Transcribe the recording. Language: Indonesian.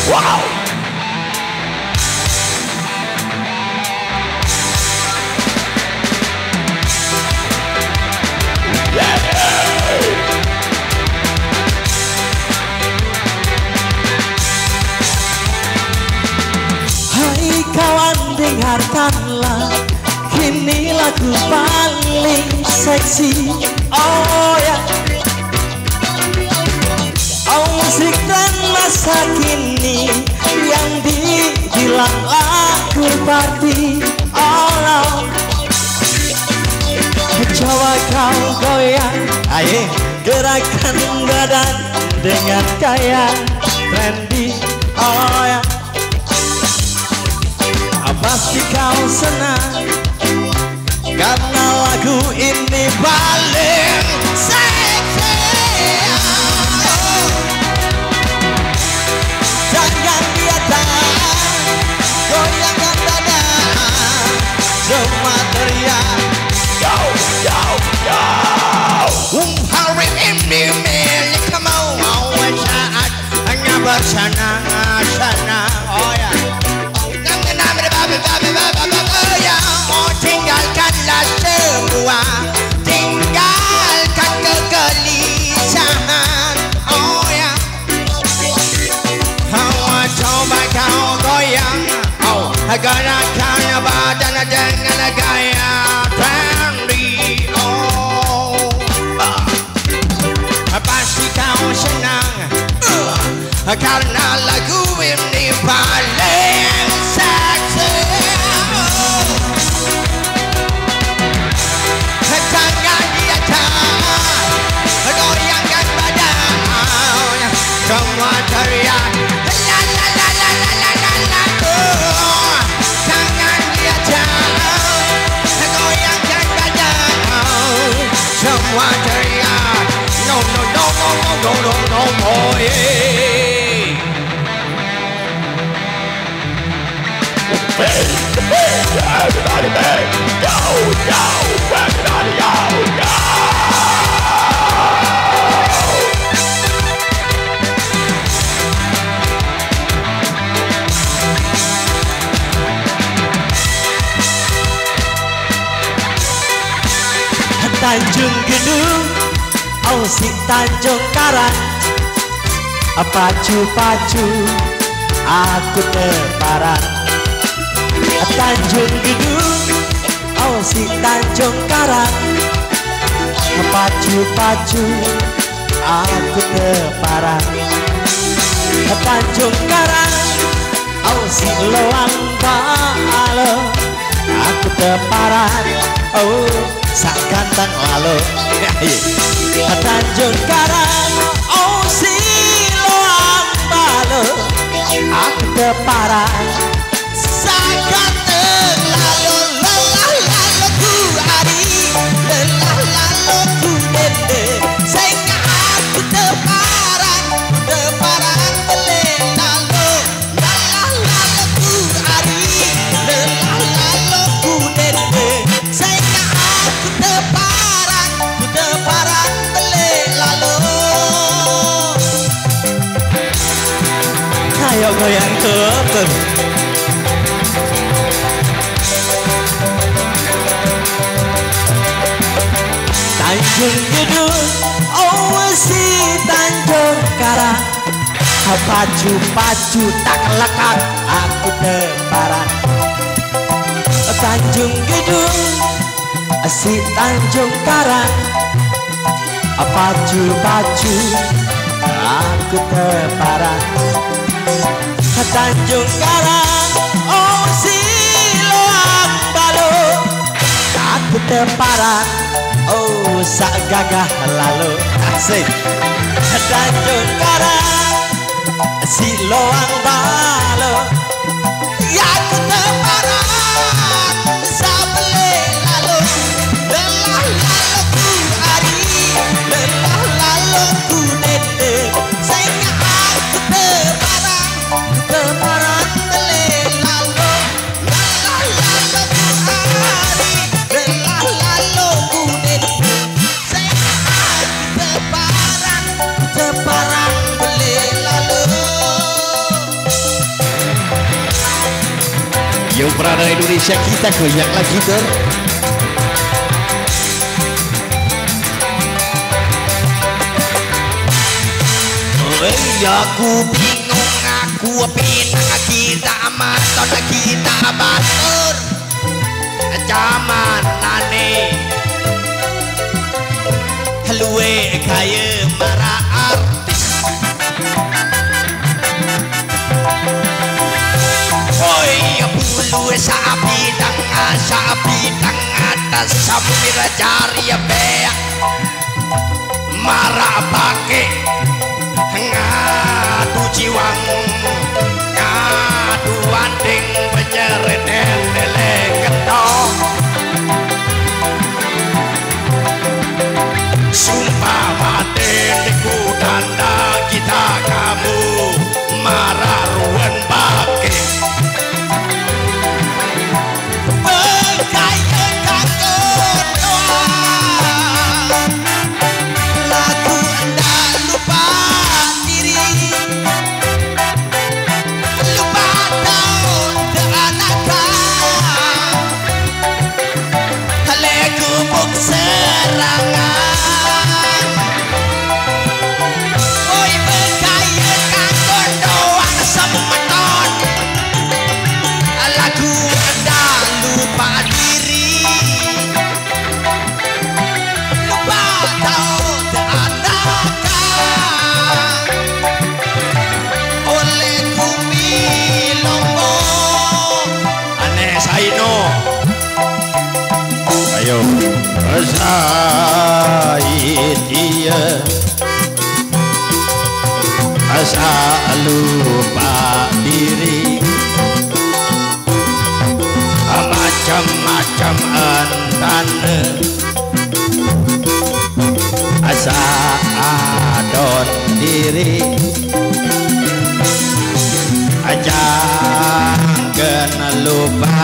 Wow. Hai kawan, dengarkanlah, kini lagu paling seksi. Oh ya, oh musik dan masa kini yang dibilang lagu party. Oh no, coba kau goyang, ayo gerakan badan dengan gaya trendy. Oh ya, pasti kau senang karena lagu ini paling seksi. Jangan biarkan goyangkan dada, semua teriak yo yo yo. Hari ini milik kamu, saat hanya bersenang-senang. Oh ya, tinggalkanlah semua, tinggalkan kegelisahan. Oh ya, coba kau goyang, gerakan badan dengan gaya trendy. Oh, pasti kau senang karena lagu ini paling seksi. Jangan diajar, goyangkan badan, semua teriak la la la la la la la la. Jangan diajar, goyangkan badan, semua teriak no no no no no no no no. Everybody bang, go, go, everybody go, go. Tanjung Gedung, oh si Tanjung Karang, pacu-pacu aku terparang. Tanjung Gedung, oh si Tanjung Karang, pacu-pacu aku terparang. Tanjung Karang, oh si Loang Balo, aku terparang. Oh sak ganteng lalu. Tanjung Karang, oh si Loang Balo, aku terparang. Sak ganteng lalu, lelah lalu ku hari, lelah lalu ku dende, sehingga aku terparang, terparang beleh lalu, lelah lalu ku hari, lelah lalu ku dende, sehingga aku terparang, terparang beleh lalu. Ayo goyang tuh. Tanjung Gedung, oh si Tanjung Karang, pacu-pacu tak lekat aku terparang. Tanjung Gedung, si Tanjung Karang, pacu-pacu aku terparang. Tanjung Karang, oh si Loang Balo, aku terparang. Oh sak gagah lalu asik. Tanjung Karang, si Loang Balo, ya aku terparang, sabele lalu, lelah lalu ku hari, lelah lalu ku dede, sehingga aku terparang, terparang bele lalu, lelah lalu ku hari, lelah lalu ku dede, sehingga aku terparang, terparang bele lalu. Prana Indonesia kita goyang lagi ter. Aku bingung, aku pinang kita maton kita batur zaman nane luwe kaya para artis. Oi bulu sapi tang atas sambil jari beak marah pakai ngadu jiwang ngadu anding penyeret lele ketok sumpah mati diku tanda kita kamu marah ruan baki berkaya kangen doang lagu anda lupa dia asa lupa diri macam-macam antan asa adon diri jangan lupa